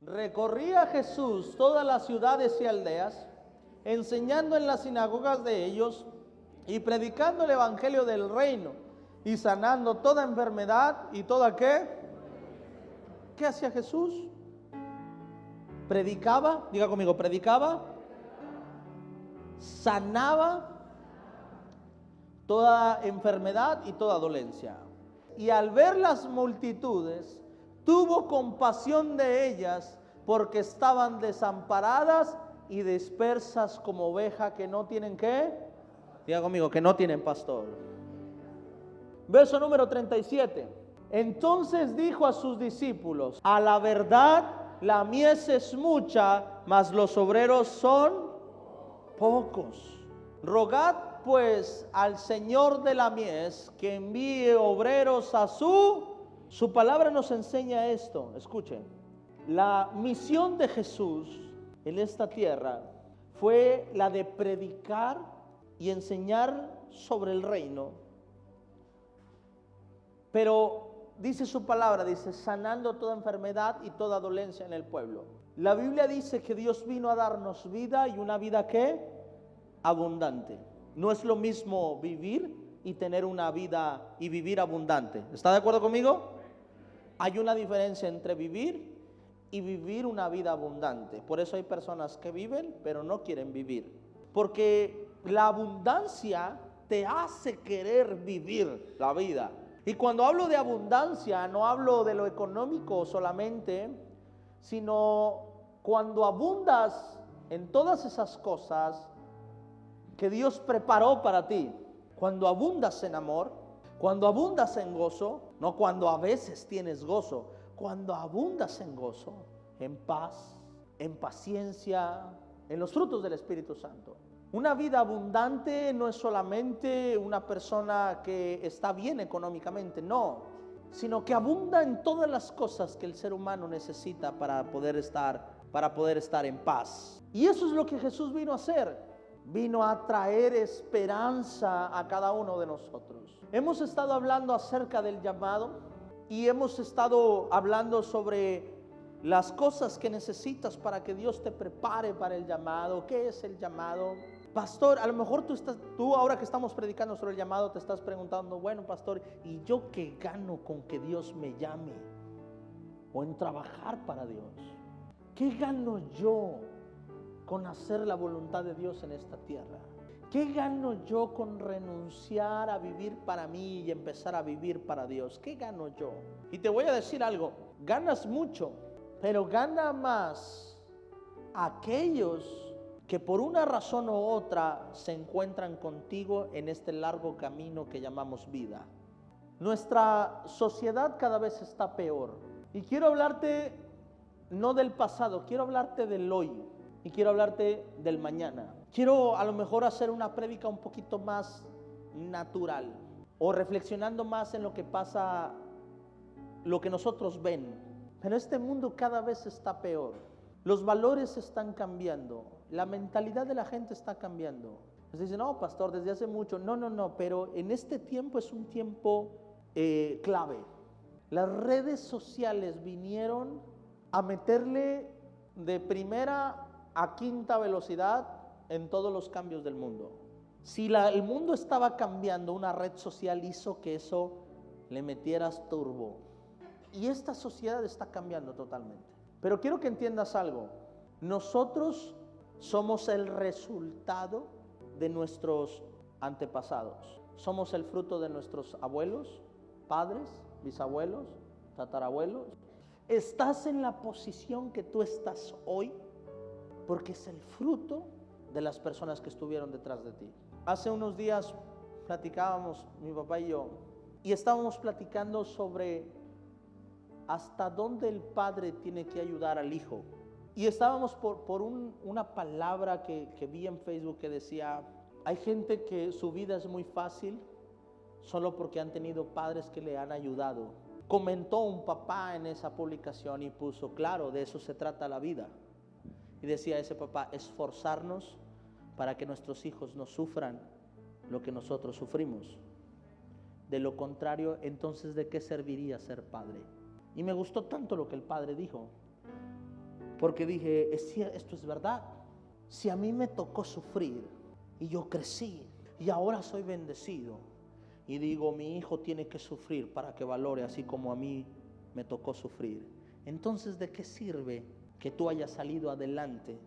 Recorría Jesús todas las ciudades y aldeas, enseñando en las sinagogas de ellos y predicando el evangelio del reino y sanando toda enfermedad y toda ¿qué? ¿Qué hacía Jesús? Predicaba, diga conmigo, predicaba, sanaba toda enfermedad y toda dolencia. Y al ver las multitudes, tuvo compasión de ellas, porque estaban desamparadas y dispersas como ovejas que no tienen ¿qué? Diga conmigo, que no tienen pastor. Verso número 37. Entonces dijo a sus discípulos: a la verdad, la mies es mucha, mas los obreros son pocos. Rogad pues al Señor de la mies que envíe obreros a su palabra nos enseña esto. Escuchen, la misión de Jesús en esta tierra fue la de predicar y enseñar sobre el reino. Pero dice su palabra, dice, sanando toda enfermedad y toda dolencia en el pueblo. La Biblia dice que Dios vino a darnos vida, y una vida ¿qué? Abundante. No es lo mismo vivir y tener una vida y vivir abundante. ¿Está de acuerdo conmigo? Hay una diferencia entre vivir y vivir una vida abundante. Por eso hay personas que viven pero no quieren vivir, porque la abundancia te hace querer vivir la vida. Y cuando hablo de abundancia, no hablo de lo económico solamente, sino cuando abundas en todas esas cosas que Dios preparó para ti. Cuando abundas en amor, cuando abundas en gozo, no cuando a veces tienes gozo, cuando abundas en gozo, en paz, en paciencia, en los frutos del Espíritu Santo. Una vida abundante no es solamente una persona que está bien económicamente, no, sino que abunda en todas las cosas que el ser humano necesita para poder estar en paz. Y eso es lo que Jesús vino a hacer. Vino a traer esperanza a cada uno de nosotros. Hemos estado hablando acerca del llamado y hemos estado hablando sobre las cosas que necesitas para que Dios te prepare para el llamado. ¿Qué es el llamado? Pastor, a lo mejor tú ahora que estamos predicando sobre el llamado te estás preguntando, bueno, pastor, ¿y yo qué gano con que Dios me llame? O en trabajar para Dios. ¿Qué gano yo con hacer la voluntad de Dios en esta tierra? ¿Qué gano yo con renunciar a vivir para mí y empezar a vivir para Dios? ¿Qué gano yo? Y te voy a decir algo, ganas mucho, pero gana más aquellos que por una razón u otra se encuentran contigo en este largo camino que llamamos vida. Nuestra sociedad cada vez está peor. Y quiero hablarte no del pasado, quiero hablarte del hoy. Y quiero hablarte del mañana. Quiero a lo mejor hacer una prédica un poquito más natural, o reflexionando más en lo que pasa, lo que nosotros ven. Pero este mundo cada vez está peor. Los valores están cambiando. La mentalidad de la gente está cambiando. Se dice, no, pastor, desde hace mucho. No, pero en este tiempo es un tiempo clave. Las redes sociales vinieron a meterle de primera a quinta velocidad en todos los cambios del mundo. Si el mundo estaba cambiando, una red social hizo que eso le metieras turbo. Y esta sociedad está cambiando totalmente. Pero quiero que entiendas algo. Nosotros somos el resultado de nuestros antepasados. Somos el fruto de nuestros abuelos, padres, bisabuelos, tatarabuelos. Estás en la posición que tú estás hoy porque es el fruto de las personas que estuvieron detrás de ti. Hace unos días platicábamos, mi papá y yo, y estábamos platicando sobre hasta dónde el padre tiene que ayudar al hijo. Y estábamos por una palabra que vi en Facebook que decía, hay gente que su vida es muy fácil solo porque han tenido padres que le han ayudado. Comentó un papá en esa publicación y puso, claro, de eso se trata la vida. Y decía ese papá, esforzarnos para que nuestros hijos no sufran lo que nosotros sufrimos. De lo contrario, entonces, ¿de qué serviría ser padre? Y me gustó tanto lo que el padre dijo. Porque dije, esto es verdad. Si a mí me tocó sufrir y yo crecí y ahora soy bendecido, y digo, mi hijo tiene que sufrir para que valore así como a mí me tocó sufrir, entonces ¿de qué sirve que tú hayas salido adelante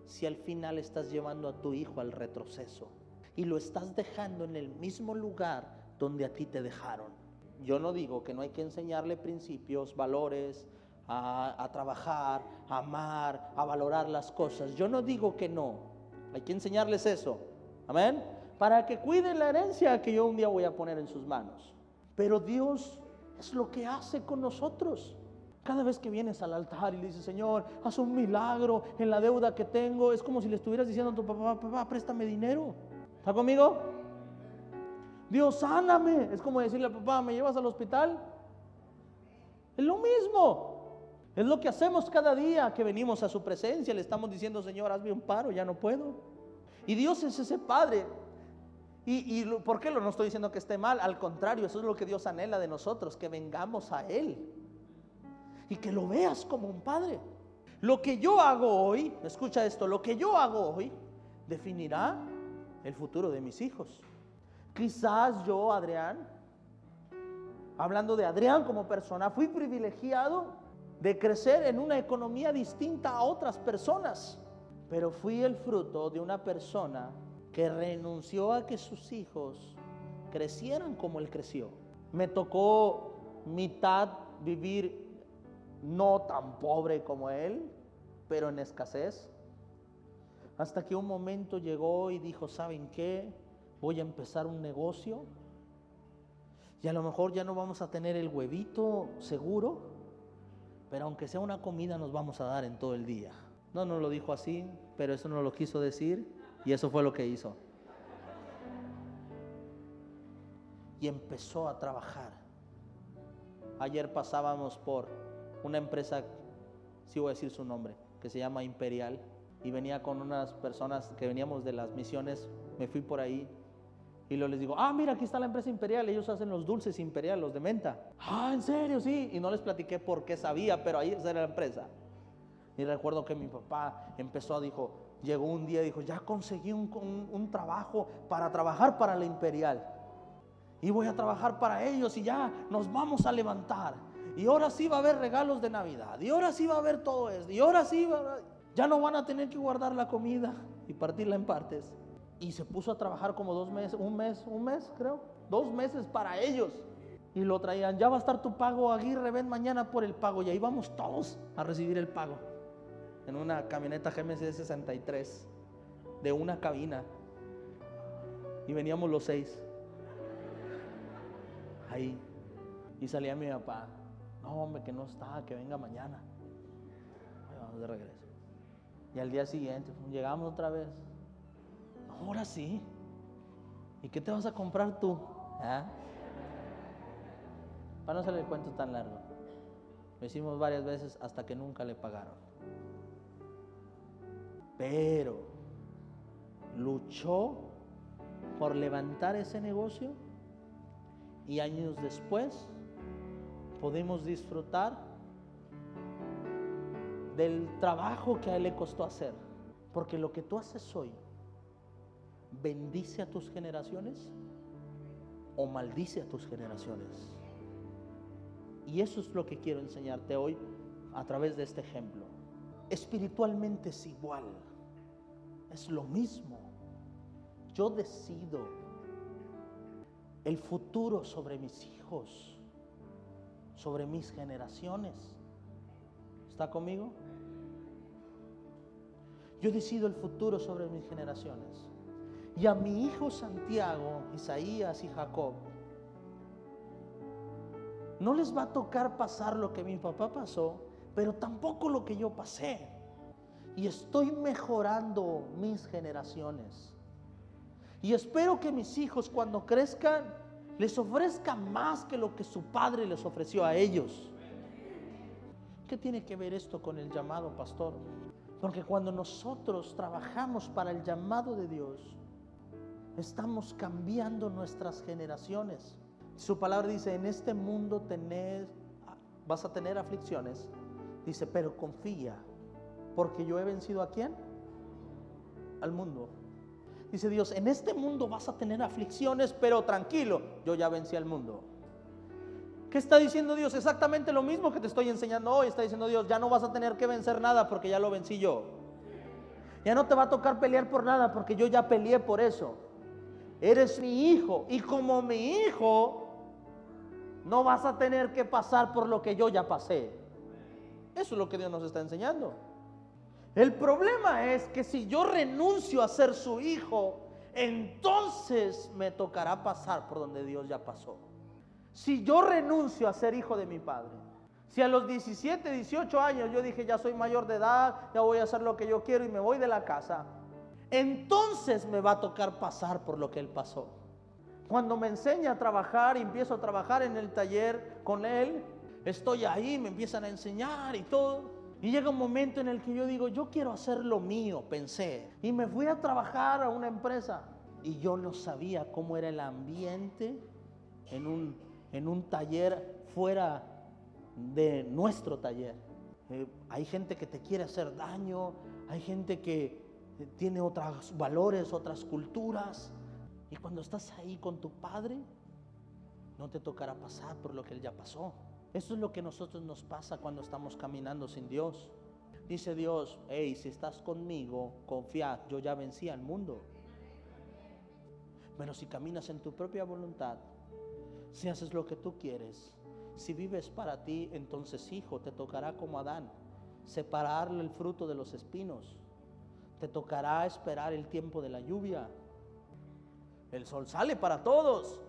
si al final estás llevando a tu hijo al retroceso y lo estás dejando en el mismo lugar donde a ti te dejaron? Yo no digo que no hay que enseñarle principios, valores, a trabajar, a amar, a valorar las cosas. Yo no digo que no, hay que enseñarles eso, amén, para que cuiden la herencia que yo un día voy a poner en sus manos. Pero Dios es lo que hace con nosotros. Cada vez que vienes al altar y le dices, Señor, haz un milagro en la deuda que tengo, es como si le estuvieras diciendo a tu papá, papá, préstame dinero. ¿Está conmigo? Dios, sáname. Es como decirle al papá, ¿me llevas al hospital? Es lo mismo. Es lo que hacemos cada día que venimos a su presencia. Le estamos diciendo, Señor, hazme un paro, ya no puedo. Y Dios es ese Padre. ¿Por qué no estoy diciendo que esté mal? Al contrario, eso es lo que Dios anhela de nosotros, que vengamos a Él y que lo veas como un Padre. Lo que yo hago hoy, escucha esto, lo que yo hago hoy definirá el futuro de mis hijos. Quizás yo, Adrián, hablando de Adrián como persona, fui privilegiado de crecer en una economía distinta a otras personas, pero fui el fruto de una persona que renunció a que sus hijos crecieran como él creció. Me tocó mitad vivir no tan pobre como él, pero en escasez, hasta que un momento llegó y dijo, ¿saben qué? Voy a empezar un negocio y a lo mejor ya no vamos a tener el huevito seguro, pero aunque sea una comida nos vamos a dar en todo el día. No lo dijo así, pero eso no lo quiso decir y eso fue lo que hizo. Y empezó a trabajar. Ayer pasábamos por una empresa, sí voy a decir su nombre, que se llama Imperial, y venía con unas personas que veníamos de las misiones. Me fui por ahí y luego les digo, mira, aquí está la empresa Imperial, ellos hacen los dulces Imperial, los de menta. ¿En serio? Sí. Y no les platiqué por qué sabía, pero ahí esa era la empresa. Y recuerdo que mi papá llegó un día y dijo, ya conseguí un trabajo para trabajar para la Imperial y voy a trabajar para ellos y ya nos vamos a levantar y ahora sí va a haber regalos de Navidad y ahora sí va a haber todo esto y ahora sí ya no van a tener que guardar la comida y partirla en partes. Y se puso a trabajar como 2 meses, un mes creo, 2 meses para ellos. Y lo traían, ya va a estar tu pago, Aguirre, ven mañana por el pago. Y ahí vamos todos a recibir el pago en una camioneta GMC 63 de una cabina, y veníamos los 6 ahí. Y salía mi papá, no hombre, que no está, que venga mañana. Ahí vamos de regreso. Y al día siguiente llegamos otra vez, ahora sí. ¿Y qué te vas a comprar tú? Para no hacerle el cuento tan largo, lo hicimos varias veces hasta que nunca le pagaron. Pero luchó por levantar ese negocio y años después podemos disfrutar del trabajo que a él le costó hacer. Porque lo que tú haces hoy bendice a tus generaciones o maldice a tus generaciones. Y eso es lo que quiero enseñarte hoy a través de este ejemplo. Espiritualmente es igual, es lo mismo. Yo decido el futuro sobre mis hijos, sobre mis generaciones. ¿Está conmigo? Yo decido el futuro sobre mis generaciones. Y a mi hijo Santiago, Isaías y Jacob no les va a tocar pasar lo que mi papá pasó, pero tampoco lo que yo pasé. Y estoy mejorando mis generaciones. Y espero que mis hijos, cuando crezcan, les ofrezcan más que lo que su padre les ofreció a ellos. ¿Qué tiene que ver esto con el llamado, pastor? Porque cuando nosotros trabajamos para el llamado de Dios, estamos cambiando nuestras generaciones. Su palabra dice, en este mundo vas a tener aflicciones. Dice, pero confía, Porque yo he vencido ¿a quién? Al mundo. Dice Dios, en este mundo vas a tener aflicciones, pero tranquilo, yo ya vencí al mundo. ¿Qué está diciendo Dios? Exactamente lo mismo que te estoy enseñando hoy. Está diciendo Dios, ya no vas a tener que vencer nada porque ya lo vencí yo. Ya no te va a tocar pelear por nada porque yo ya peleé por eso. Eres mi hijo y como mi hijo no vas a tener que pasar por lo que yo ya pasé. Eso es lo que Dios nos está enseñando. El problema es que si yo renuncio a ser su hijo, entonces me tocará pasar por donde Dios ya pasó. Si yo renuncio a ser hijo de mi padre, si a los 17, 18 años yo dije ya soy mayor de edad, ya voy a hacer lo que yo quiero y me voy de la casa, entonces me va a tocar pasar por lo que él pasó. Cuando me enseña a trabajar y empiezo a trabajar en el taller con él, estoy ahí, me empiezan a enseñar y todo. Y llega un momento en el que yo digo, yo quiero hacer lo mío, pensé. Y me fui a trabajar a una empresa. Y yo no sabía cómo era el ambiente en un taller fuera de nuestro taller. Hay gente que te quiere hacer daño, hay gente que tiene otros valores, otras culturas. Y cuando estás ahí con tu padre, no te tocará pasar por lo que él ya pasó. Eso es lo que a nosotros nos pasa cuando estamos caminando sin Dios. Dice Dios, hey, si estás conmigo, confía, yo ya vencí al mundo. Pero si caminas en tu propia voluntad, si haces lo que tú quieres, si vives para ti, entonces hijo, te tocará como Adán, separarle el fruto de los espinos. Te tocará esperar el tiempo de la lluvia. El sol sale para todos,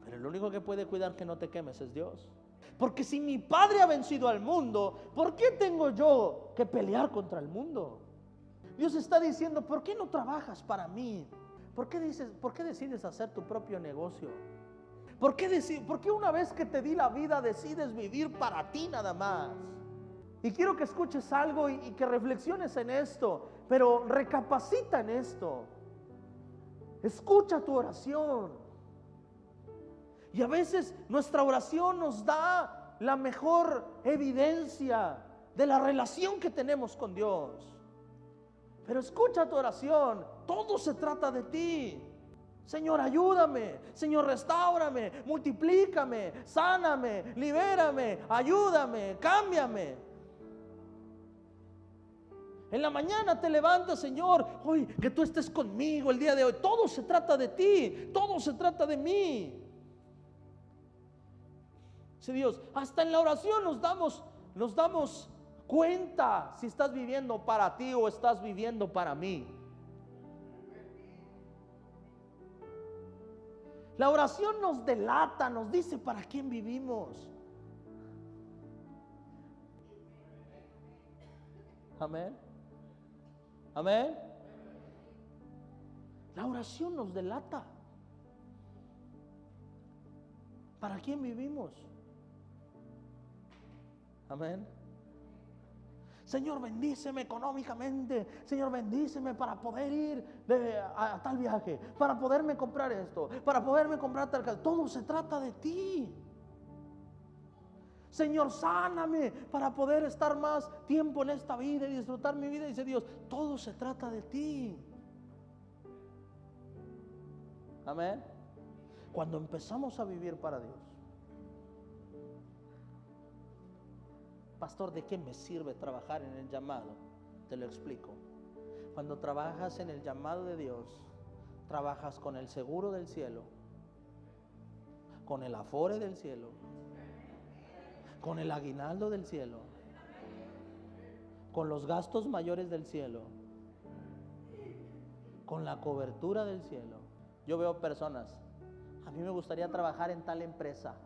pero el único que puede cuidar que no te quemes es Dios. Porque si mi padre ha vencido al mundo, ¿por qué tengo yo que pelear contra el mundo? Dios está diciendo, ¿por qué no trabajas para mí? ¿Por qué decides hacer tu propio negocio? ¿Por qué una vez que te di la vida decides vivir para ti nada más? Y quiero que escuches algo y que reflexiones en esto, pero recapacita en esto. Escucha tu oración. Y a veces nuestra oración nos da la mejor evidencia de la relación que tenemos con Dios. Pero escucha tu oración, todo se trata de ti. Señor, ayúdame, Señor, restáurame, multiplícame, sáname, libérame, ayúdame, cámbiame. En la mañana te levantas, Señor, hoy que tú estés conmigo el día de hoy. Todo se trata de ti, todo se trata de mí. Sí, Dios, hasta en la oración nos damos cuenta si estás viviendo para ti o estás viviendo para mí. La oración nos delata, nos dice para quién vivimos. Amén. Amén. La oración nos delata para quién vivimos. Amén. Señor, bendíceme económicamente. Señor, bendíceme para poder ir a tal viaje, para poderme comprar esto, para poderme comprar tal cosa. Todo se trata de ti. Señor, sáname para poder estar más tiempo en esta vida y disfrutar mi vida. Dice Dios, todo se trata de ti. Amén. Cuando empezamos a vivir para Dios, pastor, ¿de qué me sirve trabajar en el llamado? Te lo explico. Cuando trabajas en el llamado de Dios, trabajas con el seguro del cielo, con el afore del cielo, con el aguinaldo del cielo, con los gastos mayores del cielo, con la cobertura del cielo. Yo veo personas, a mí me gustaría trabajar en tal empresa,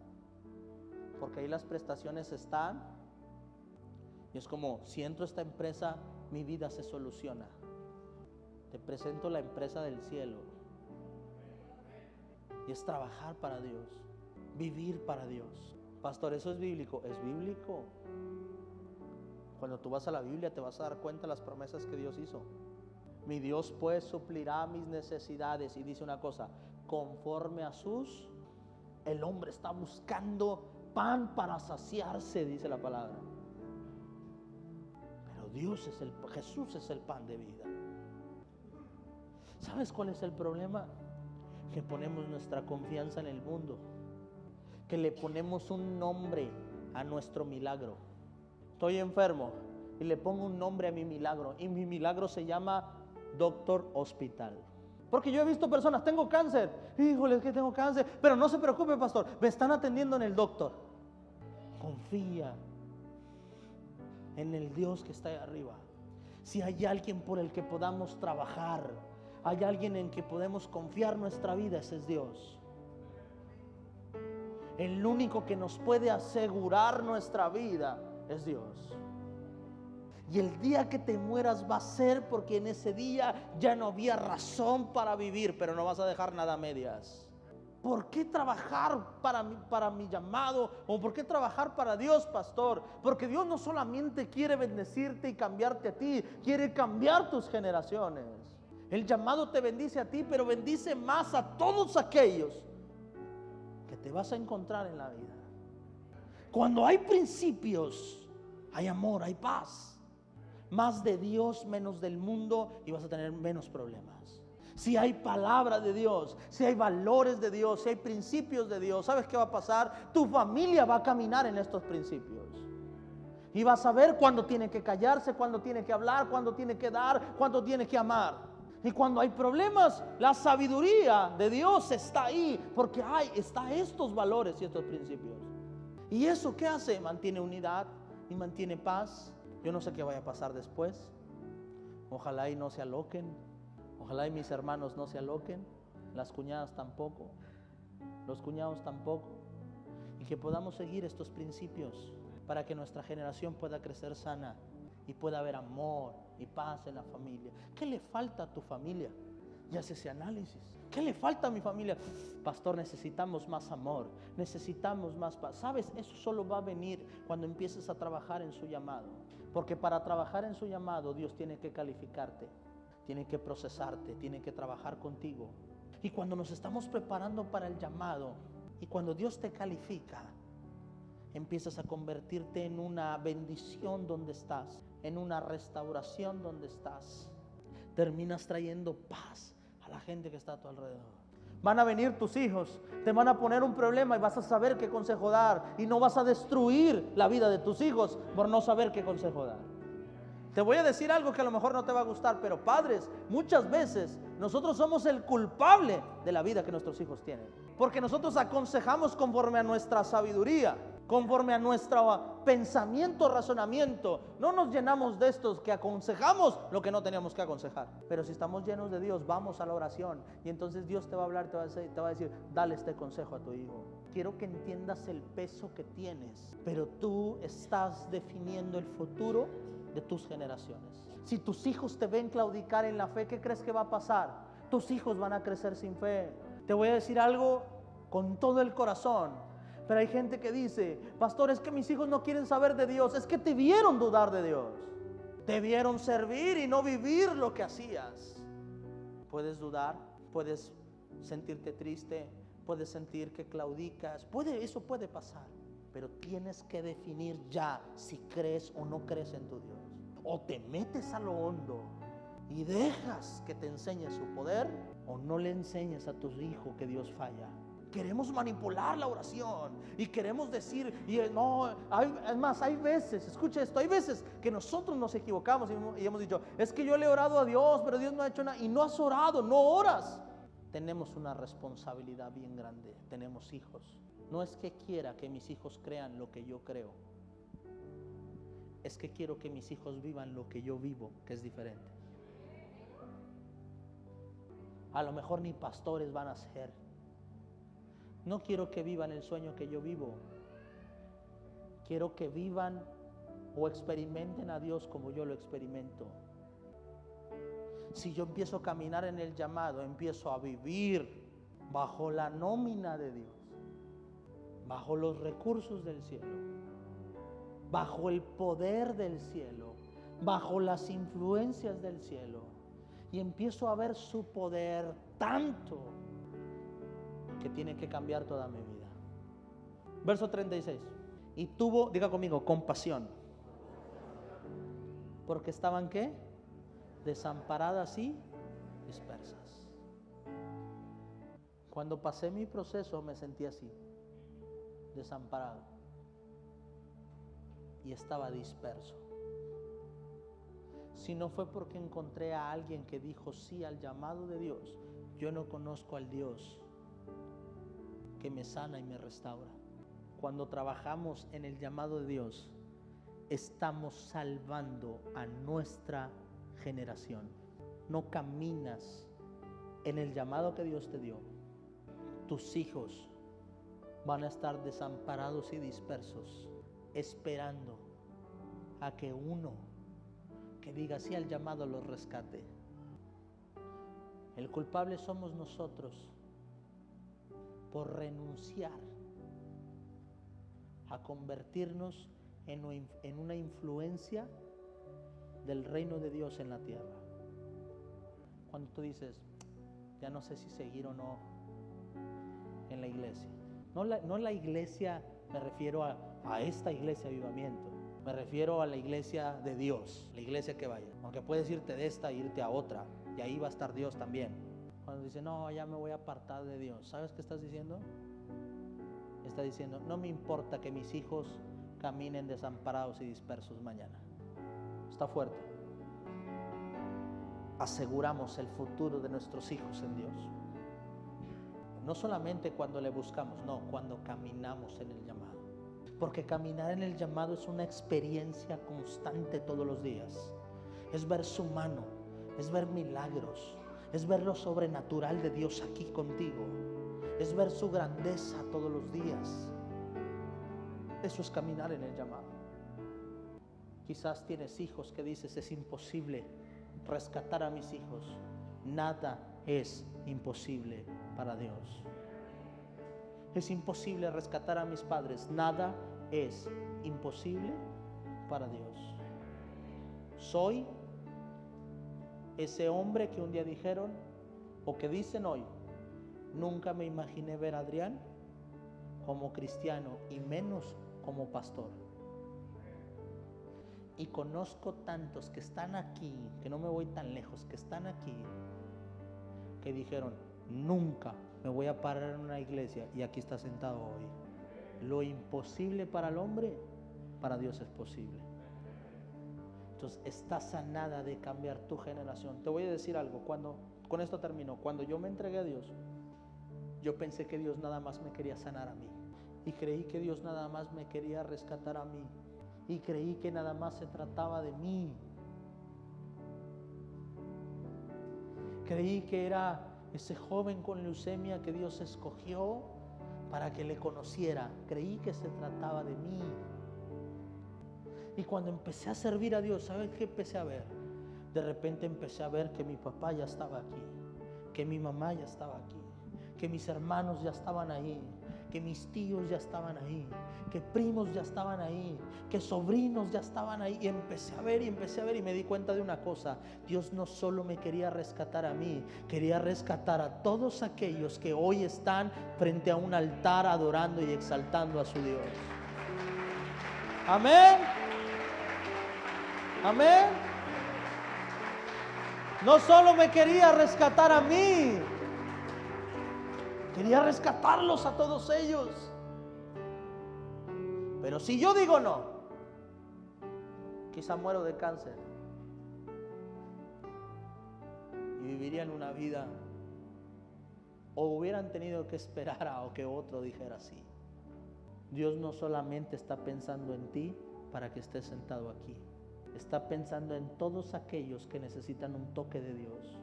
porque ahí las prestaciones están. Y es como, si entro a esta empresa, mi vida se soluciona. Te presento la empresa del cielo. Y es trabajar para Dios, vivir para Dios. Pastor, ¿eso es bíblico? Es bíblico. Cuando tú vas a la Biblia te vas a dar cuenta de las promesas que Dios hizo. Mi Dios pues suplirá mis necesidades. Y dice una cosa, conforme a sus... El hombre está buscando pan para saciarse, dice la palabra. Jesús es el pan de vida. ¿Sabes cuál es el problema? Que ponemos nuestra confianza en el mundo, que le ponemos un nombre a nuestro milagro. Estoy enfermo y le pongo un nombre a mi milagro, y mi milagro se llama Doctor Hospital. Porque yo he visto personas, tengo cáncer, híjole, es que tengo cáncer, pero no se preocupe, pastor, me están atendiendo en el doctor. Confía en el Dios que está ahí arriba. Si hay alguien por el que podamos trabajar, hay alguien en que podemos confiar nuestra vida, ese es Dios. El único que nos puede asegurar nuestra vida es Dios. Y el día que te mueras va a ser porque en ese día ya no había razón para vivir, pero no vas a dejar nada a medias. ¿Por qué trabajar para mi llamado? ¿O por qué trabajar para Dios, pastor? Porque Dios no solamente quiere bendecirte y cambiarte a ti, quiere cambiar tus generaciones. El llamado te bendice a ti, pero bendice más a todos aquellos que te vas a encontrar en la vida. Cuando hay principios, hay amor, hay paz. Más de Dios, menos del mundo, y vas a tener menos problemas. Si hay palabra de Dios, si hay valores de Dios, si hay principios de Dios, ¿sabes qué va a pasar? Tu familia va a caminar en estos principios. Y vas a ver cuándo tiene que callarse, cuándo tiene que hablar, cuándo tiene que dar, cuándo tiene que amar. Y cuando hay problemas, la sabiduría de Dios está ahí, porque está estos valores y estos principios. ¿Y eso qué hace? Mantiene unidad y mantiene paz. Yo no sé qué vaya a pasar después. Ojalá y no se aloquen. Ojalá y mis hermanos no se aloquen. Las cuñadas tampoco. Los cuñados tampoco. Y que podamos seguir estos principios para que nuestra generación pueda crecer sana y pueda haber amor y paz en la familia. ¿Qué le falta a tu familia? Y hace ese análisis. ¿Qué le falta a mi familia? Pastor, necesitamos más amor, necesitamos más paz. ¿Sabes? Eso solo va a venir cuando empieces a trabajar en su llamado. Porque para trabajar en su llamado, Dios tiene que calificarte, tiene que procesarte, tiene que trabajar contigo. Y cuando nos estamos preparando para el llamado, y cuando Dios te califica, empiezas a convertirte en una bendición donde estás, en una restauración donde estás. Terminas trayendo paz a la gente que está a tu alrededor. Van a venir tus hijos, te van a poner un problema y vas a saber qué consejo dar, y no vas a destruir la vida de tus hijos por no saber qué consejo dar. Te voy a decir algo que a lo mejor no te va a gustar, pero padres, muchas veces nosotros somos el culpable de la vida que nuestros hijos tienen, porque nosotros aconsejamos conforme a nuestra sabiduría, conforme a nuestro pensamiento, razonamiento. No nos llenamos de estos que aconsejamos lo que no teníamos que aconsejar. Pero si estamos llenos de Dios, vamos a la oración, y entonces Dios te va a hablar, te va a decir, dale este consejo a tu hijo. Quiero que entiendas el peso que tienes, pero tú estás definiendo el futuro de tus generaciones. Si tus hijos te ven claudicar en la fe, ¿qué crees que va a pasar? Tus hijos van a crecer sin fe. Te voy a decir algo con todo el corazón. Pero hay gente que dice, pastor, es que mis hijos no quieren saber de Dios. Es que te vieron dudar de Dios. Te vieron servir y no vivir lo que hacías. Puedes dudar, puedes sentirte triste, puedes sentir que claudicas. Eso puede pasar. Pero tienes que definir ya si crees o no crees en tu Dios. O te metes a lo hondo y dejas que te enseñe su poder, o no le enseñes a tu hijo que Dios falla. Queremos manipular la oración y queremos decir, hay veces, escucha esto, hay veces que nosotros nos equivocamos y hemos dicho, es que yo le he orado a Dios, pero Dios no ha hecho nada. Y no has orado, no oras. Tenemos una responsabilidad bien grande, tenemos hijos. No es que quiera que mis hijos crean lo que yo creo, es que quiero que mis hijos vivan lo que yo vivo, que es diferente. A lo mejor ni pastores van a ser. No quiero que vivan el sueño que yo vivo. Quiero que vivan o experimenten a Dios como yo lo experimento. Si yo empiezo a caminar en el llamado, empiezo a vivir bajo la nómina de Dios, bajo los recursos del cielo, bajo el poder del cielo, bajo las influencias del cielo, y empiezo a ver su poder tanto que tiene que cambiar toda mi vida. Verso 36. Y tuvo, diga conmigo, compasión Porque estaban ¿qué? Desamparadas y dispersas. Cuando pasé mi proceso me sentí así, desamparado, y estaba disperso. Si no fue porque encontré a alguien que dijo sí al llamado de Dios, yo no conozco al Dios que me sana y me restaura. Cuando trabajamos en el llamado de Dios, estamos salvando a nuestra generación. No caminas en el llamado que Dios te dio, tus hijos van a estar desamparados y dispersos, esperando a que uno que diga sí al llamado los rescate. El culpable somos nosotros por renunciar a convertirnos en una influencia del reino de Dios en la tierra. Cuando tú dices, ya no sé si seguir o no en la iglesia. No la iglesia, me refiero a esta iglesia Avivamiento. Me refiero a la iglesia de Dios, la iglesia que vaya. Aunque puedes irte de esta e irte a otra, y ahí va a estar Dios también. Cuando dice, no, ya me voy a apartar de Dios, ¿sabes qué estás diciendo? Está diciendo, no me importa que mis hijos caminen desamparados y dispersos mañana. Está fuerte. Aseguramos el futuro de nuestros hijos en Dios. No solamente cuando le buscamos, no, cuando caminamos en el llamado. Porque caminar en el llamado es una experiencia constante todos los días. Es ver su mano, es ver milagros, es ver lo sobrenatural de Dios aquí contigo. Es ver su grandeza todos los días. Eso es caminar en el llamado. Quizás tienes hijos que dices, es imposible rescatar a mis hijos. Nada es imposible para Dios. Es imposible rescatar a mis padres. Nada es imposible para Dios. Soy ese hombre que un día dijeron, o que dicen hoy, nunca me imaginé ver a Adrián como cristiano y menos como pastor. Y conozco tantos que están aquí, que no me voy tan lejos, que están aquí, que dijeron, nunca me voy a parar en una iglesia, y aquí está sentado hoy. Lo imposible para el hombre, para Dios es posible. Entonces está sanada de cambiar tu generación. Te voy a decir algo, con esto termino. Cuando yo me entregué a Dios, yo pensé que Dios nada más me quería sanar a mí, y creí que Dios nada más me quería rescatar a mí, y creí que nada más se trataba de mí. Creí que era ese joven con leucemia que Dios escogió para que le conociera. Creí que se trataba de mí. Y cuando empecé a servir a Dios, ¿sabes qué empecé a ver? De repente empecé a ver que mi papá ya estaba aquí, que mi mamá ya estaba aquí, que mis hermanos ya estaban ahí, que mis tíos ya estaban ahí, que primos ya estaban ahí, que sobrinos ya estaban ahí. Y empecé a ver y me di cuenta de una cosa: Dios no solo me quería rescatar a mí, quería rescatar a todos aquellos que hoy están frente a un altar adorando y exaltando a su Dios. Amén. Amén. No solo me quería rescatar a mí, quería rescatarlos a todos ellos. Pero si yo digo no, quizá muero de cáncer y vivirían una vida, o hubieran tenido que esperar a que otro dijera sí. Dios no solamente está pensando en ti para que estés sentado aquí, está pensando en todos aquellos que necesitan un toque de Dios.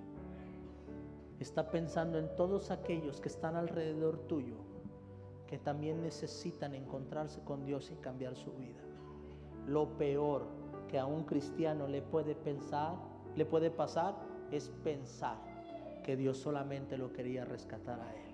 Está pensando en todos aquellos que están alrededor tuyo, que también necesitan encontrarse con Dios y cambiar su vida. Lo peor que a un cristiano le puede pasar es pensar que Dios solamente lo quería rescatar a él.